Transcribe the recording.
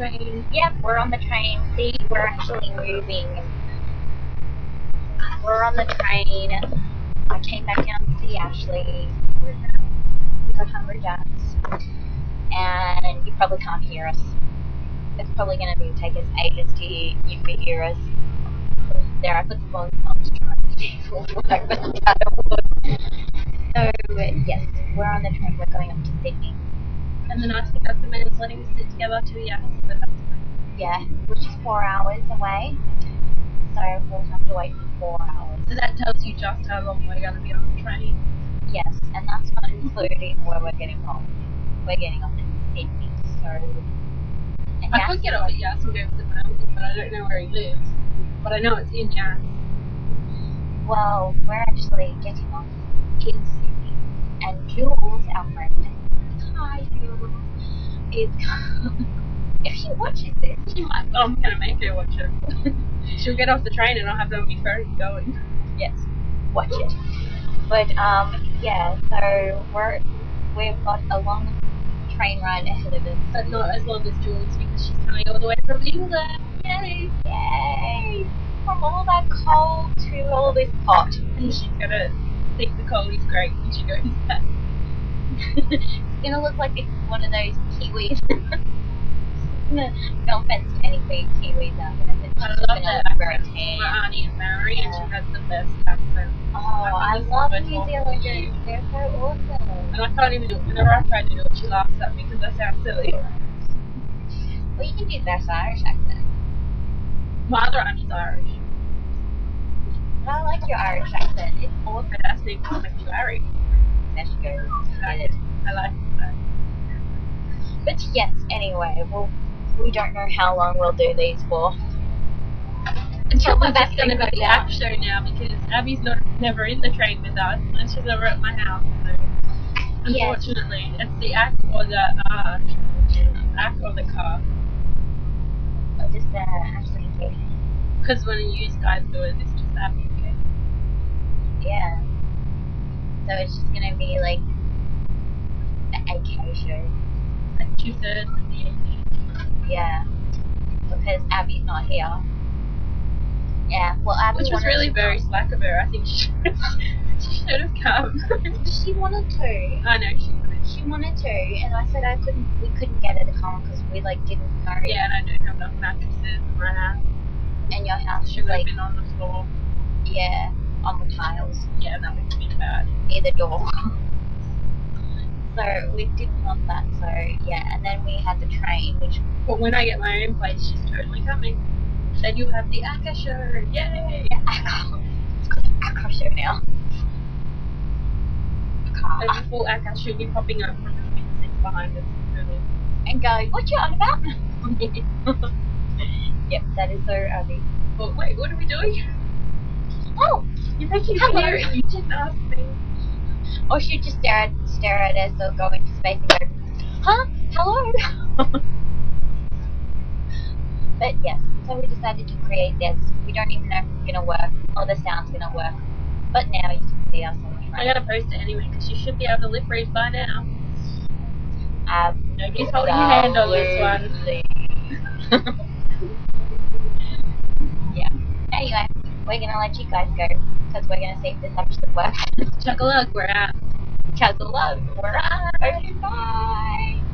train. Yep, we're on the train. See, we're actually moving. We're on the train. I came back down to see Ashley. We got Hungry Jacks. And you probably can't hear us. It's probably going to take us ages to hear us. There, I put the volume up to try and see if it will work, but that don't work. So, yes, we're on the train. We're going up to Sydney. And the nice thing about the men is letting us sit together to yes, but that's fine. Yeah, which is 4 hours away. So we'll have to wait for 4 hours. So that tells you just how long we're going to be on the train. Yes, and that's not including where we're getting off. We're getting off in Sydney, so... And I could get off at Yass and go visit my uncle, but I don't know where he lives. But I know it's in Yass. Well, we're actually getting off in Sydney, and Jules, our friend, hi Jules, is... if she watches this, She might. I'm going to make her watch it. She'll get off the train and I'll have them on my phone going. yes, watch it. But, yeah, so we've got a long train ride ahead of us. But not as long as Jules because she's coming all the way from England. Yay! Yay! From all that cold to all this hot. And she's going to think the cold is great when she goes back. It's going to look like it's one of those Kiwis. No offense to any big Kiwis out there, but I she's love going to that look very accent. tan. My auntie is Maori and she has the best accent. Oh, I love it's New so Zealanders. They're so awesome. And I can't even do it. Whenever I try to do it, she laughs at me because I sound silly. Well, you can do that Irish accent. My other auntie's Irish. But I like your Irish accent. It's awesome. Her last name's McLary. There she goes. I Did it. like that. But yes, anyway, we don't know how long we'll do these for. Until Probably we're back just going to be the AKAShow now because Abby's never in the train with us and she's never at my house. So unfortunately, it's the AK or the AK or the car. Or just actually okay. Because when you guys do it, it's just Abby. Okay? Yeah. So it's just gonna be like the AKAShow. Like 2/3 of the AK. Yeah. Because Abby's not here. Yeah. Well, Abby Which was wanted really to very come. slack of her. I think she should have come. She wanted to. I know she would. She wanted to, and I said we couldn't get her to come because we like didn't know. Yeah, and I don't have enough mattresses in my house. And your house She was would have like, been on the floor. yeah, on the tiles Yeah, that would have been bad. near the door. So we didn't want that. So yeah, and then we had the train, which But when I get my own place, she's totally coming. Then you have the AKAShow. Yay! it's called the AKAShow now. There's a full AKAShow be popping up from the seats behind us. Really. And going, what you on about? Yep, that is so Abby. But wait, what are we doing? Oh, You're making hello. me hear it. You didn't ask me. Or she'd just stare at us or go into space and go, huh? Hello? But yes, so we decided to create this. We don't even know if it's going to work or the sound's going to work. But now you can see us on the train. I gotta post it anyway because you should be able to lip read by now. Nobody's holding your hand on this one. Yeah. Anyway, we're going to let you guys go because we're going to see if this actually works. Chuck a lug, we're out. Chug a lug, we're out.